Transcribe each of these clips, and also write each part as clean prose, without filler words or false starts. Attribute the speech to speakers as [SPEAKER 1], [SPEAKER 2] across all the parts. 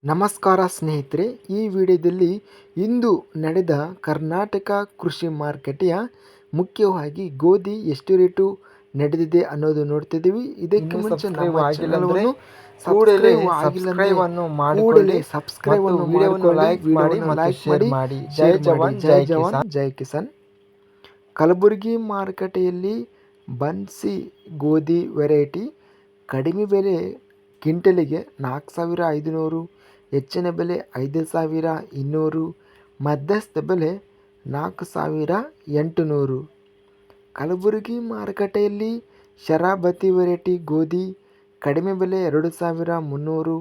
[SPEAKER 1] ನಮಸ್ಕಾರ ಸ್ನೇಹಿತರೆ, ಈ ವಿಡಿಯೋದಲ್ಲಿ ಇಂದು ನಡೆದ ಕರ್ನಾಟಕ ಕೃಷಿ ಮಾರುಕಟ್ಟೆಯ ಮುಖ್ಯವಾಗಿ ಗೋಧಿ ಎಷ್ಟು ರೇಟು ನಡೆದಿದೆ ಅನ್ನೋದು ನೋಡ್ತಿದ್ದೀವಿ. ಇದಕ್ಕೆ ಮುಂಚೆ ನಮ್ಮ ಚಾನಲನ್ನು ಸಬ್ಸ್ಕ್ರೈಬ್ ಮಾಡಿ. ಜೈ ಜವಾನ್ ಜೈ ಕಿಸಾನ್. ಕಲಬುರಗಿ ಮಾರುಕಟ್ಟೆಯಲ್ಲಿ ಬನ್ಸಿ ಗೋಧಿ ವೆರೈಟಿ ಕಡಿಮೆ ಬೆಲೆ ಕ್ವಿಂಟಲಿಗೆ 4,500, ಹೆಚ್ಚಿನ ಬೆಲೆ 5,200, ಮಧ್ಯಸ್ಥ ಬೆಲೆ 4,800. ಕಲಬುರಗಿ ಮಾರುಕಟ್ಟೆಯಲ್ಲಿ ಶರಾಬತಿ ವೆರೈಟಿ ಗೋಧಿ ಕಡಿಮೆ ಬೆಲೆ 2,300,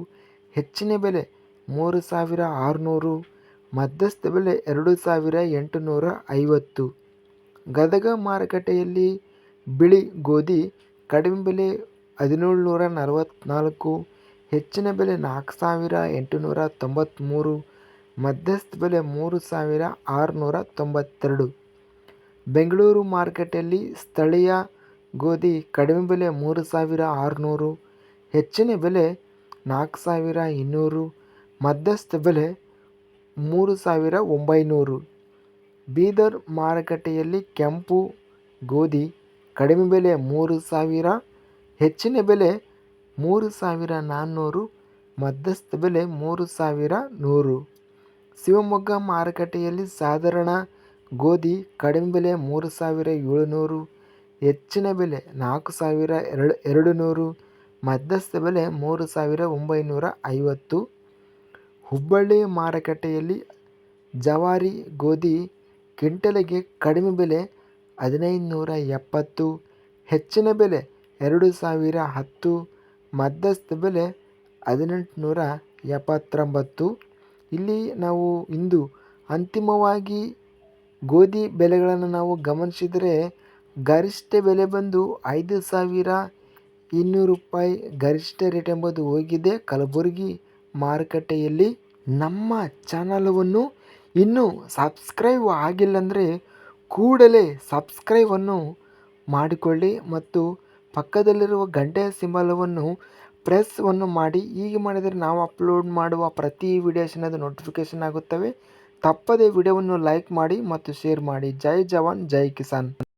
[SPEAKER 1] ಹೆಚ್ಚಿನ ಬೆಲೆ 3,600, ಮಧ್ಯಸ್ಥ ಬೆಲೆ 2,850. ಗದಗ ಮಾರುಕಟ್ಟೆಯಲ್ಲಿ ಬಿಳಿ ಗೋಧಿ ಕಡಿಮೆ ಬೆಲೆ 1,744, ಹೆಚ್ಚಿನ ಬೆಲೆ 4,893, ಮಧ್ಯಸ್ಥ ಬೆಲೆ 3,692. ಬೆಂಗಳೂರು ಮಾರುಕಟ್ಟೆಯಲ್ಲಿ ಸ್ಥಳೀಯ ಗೋಧಿ ಕಡಿಮೆ ಬೆಲೆ 3,600, ಹೆಚ್ಚಿನ ಬೆಲೆ 4,200, ಮಧ್ಯಸ್ಥ ಬೆಲೆ 3,900. ಬೀದರ್ ಮಾರುಕಟ್ಟೆಯಲ್ಲಿ ಕೆಂಪು ಗೋಧಿ ಕಡಿಮೆ ಬೆಲೆ 3,000, ಹೆಚ್ಚಿನ ಬೆಲೆ 3,400, ಮಧ್ಯಸ್ಥ ಬೆಲೆ 3,100. ಶಿವಮೊಗ್ಗ ಮಾರುಕಟ್ಟೆಯಲ್ಲಿ ಸಾಧಾರಣ ಗೋಧಿ ಕಡಿಮೆ ಬೆಲೆ 3,700, ಹೆಚ್ಚಿನ ಬೆಲೆ 4,200, ಮಧ್ಯಸ್ಥ ಬೆಲೆ 3,950. ಹುಬ್ಬಳ್ಳಿ ಮಾರುಕಟ್ಟೆಯಲ್ಲಿ ಜವಾರಿ ಗೋಧಿ ಕ್ವಿಂಟಲಿಗೆ ಕಡಿಮೆ ಬೆಲೆ 1,570, ಹೆಚ್ಚಿನ ಬೆಲೆ 2,010, ಮಧ್ಯಸ್ಥ ಬೆಲೆ 1,879. ಇಲ್ಲಿ ನಾವು ಇಂದು ಅಂತಿಮವಾಗಿ ಗೋಧಿ ಬೆಲೆಗಳನ್ನು ನಾವು ಗಮನಿಸಿದರೆ ಗರಿಷ್ಠ ಬೆಲೆ ಬಂದು 5,200 ರೂಪಾಯಿ ಗರಿಷ್ಠ ರೇಟ್ ಎಂಬುದು ಹೋಗಿದೆ ಕಲಬುರಗಿ ಮಾರುಕಟ್ಟೆಯಲ್ಲಿ. ನಮ್ಮ ಚಾನಲವನ್ನು ಇನ್ನೂ ಸಬ್ಸ್ಕ್ರೈಬ್ ಆಗಿಲ್ಲಂದರೆ ಕೂಡಲೇ ಸಬ್ಸ್ಕ್ರೈಬನ್ನು ಮಾಡಿಕೊಳ್ಳಿ ಮತ್ತು ಪಕ್ಕದಲ್ಲಿರುವ ಗಂಟೆಯ ಸಿಂಬಲವನ್ನು ಪ್ರೆಸ್ವನ್ನು ಮಾಡಿ. ಹೀಗೆ ಮಾಡಿದರೆ ನಾವು ಅಪ್ಲೋಡ್ ಮಾಡುವ ಪ್ರತಿ ವಿಡಿಯೋಸ್ನದು ನೋಟಿಫಿಕೇಷನ್ ಆಗುತ್ತವೆ. ತಪ್ಪದೇ ವಿಡಿಯೋವನ್ನು ಲೈಕ್ ಮಾಡಿ ಮತ್ತು ಶೇರ್ ಮಾಡಿ. ಜೈ ಜವಾನ್ ಜೈ ಕಿಸಾನ್.